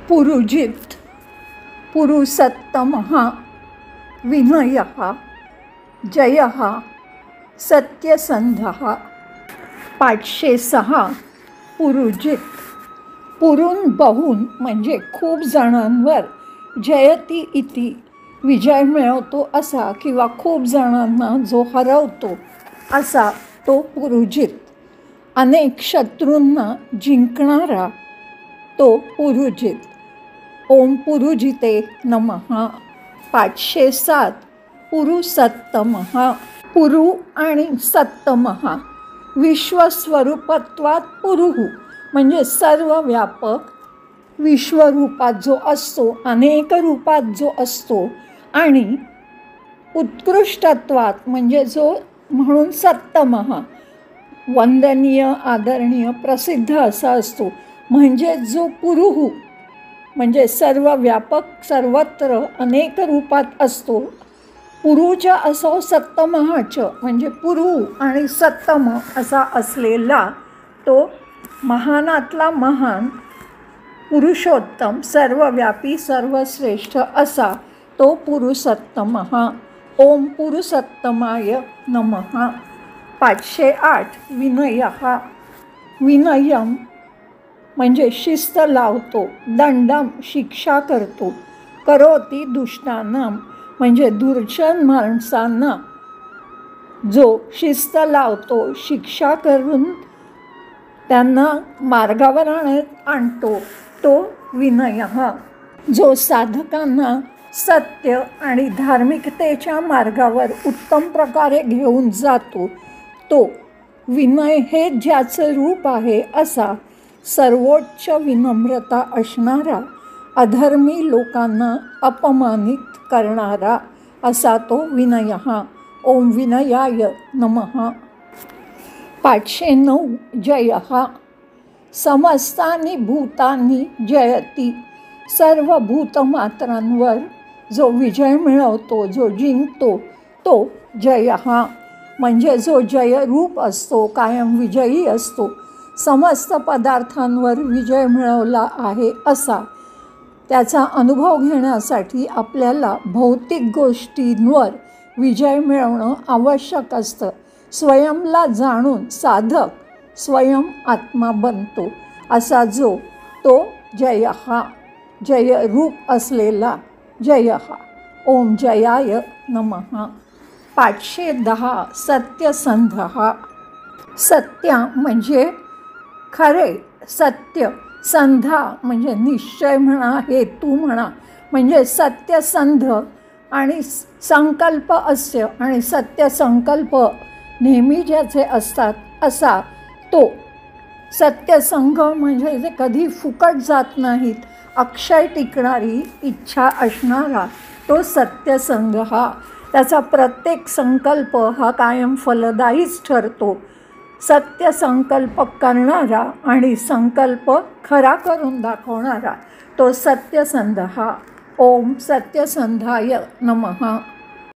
पुरुजित पुरुषोत्तमः विनयः जयः सत्यसंधः। 506 पुरुजित पुरून बहुन म्हणजे खूप जणांवर, जयती इति विजय मिळवतो असा किंवा खूप जणांना जो हरवतो असा तो पुरुजित। अनेक शत्रूंना जिंकणारा तो पुरुजित। ओम पुरुजिते नमः। 507 पुरुषोत्तमः पुरु आणि सत्तमः विश्वस्वरूपत्वात पुरुः म्हणजे सर्व व्यापक, विश्वरूपात जो असतो, अनेक रूपात जो असतो, आणि उत्कृष्टत्वात म्हणजे जो म्हणून सत्तमः वंदनीय, आदरणीय, प्रसिद्ध असा असतो, म्हणजे जो पुरुः म्हणजे सर्व व्यापक, सर्वत्र अनेक रूपात असतो। पुरुच्या असो सत्तमहाच म्हणजे पुरु आणि सत्तम असा असलेला तो महानातला महान, पुरुषोत्तम, सर्वव्यापी, सर्वश्रेष्ठ असा तो पुरुषोत्तमः। ओम पुरुषोत्तमाय नमः। 508 विनयः विनयम म्हणजे शिस्त लावतो, दंडम शिक्षा करतो, करोती दुष्टानाम म्हणजे दुर्जन माणसांना जो शिस्त लावतो, शिक्षा करून त्यांना मार्गावर आणतो तो विनयः। जो साधकांना सत्य आणि धार्मिकतेच्या मार्गावर उत्तम प्रकारे घेऊन जातो तो विनय हे ज्याचं रूप आहे असा सर्वोच्च विनम्रता असणारा, अधर्मी लोकांना अपमानित करणारा असा तो विनयः। ओम विनयाय नमः। 509 जयः समस्तानि भूतानि जयति सर्व भूतमात्रांवर जो विजय मिळवतो, जो जिंकतो तो जयः म्हणजे जो जय रूप असतो, कायम विजयी असतो, समस्त पदार्थांवर विजय मिळवला आहे असा त्याचा अनुभव घेण्यासाठी आपल्याला भौतिक गोष्टींवर विजय मिळवणं आवश्यक असतं। स्वयंला जाणून साधक स्वयं आत्मा बनतो असा जो तो जयः जय रूप असलेला जयः। ओम जयाय नमः। 510 सत्यसंधः सत्य म्हणजे खरे, सत्य, संधा म्हणजे निश्चय म्हणा, हेतू म्हणा, म्हणजे सत्यसंध आणि संकल्प अस्य आणि सत्य संकल्प नेहमी ज्याचे असतात असा तो सत्यसंघ म्हणजे जे कधी फुकट जात नाहीत, अक्षय टिकणारी इच्छा असणारा तो सत्यसंघ हा। त्याचा प्रत्येक संकल्प हा कायम फलदायीच ठरतो। सत्य संकल्प करणारा आणि संकल्प खरा करून दाखवणारा तो सत्यसंध हा। ओम सत्यसंधाय नमः।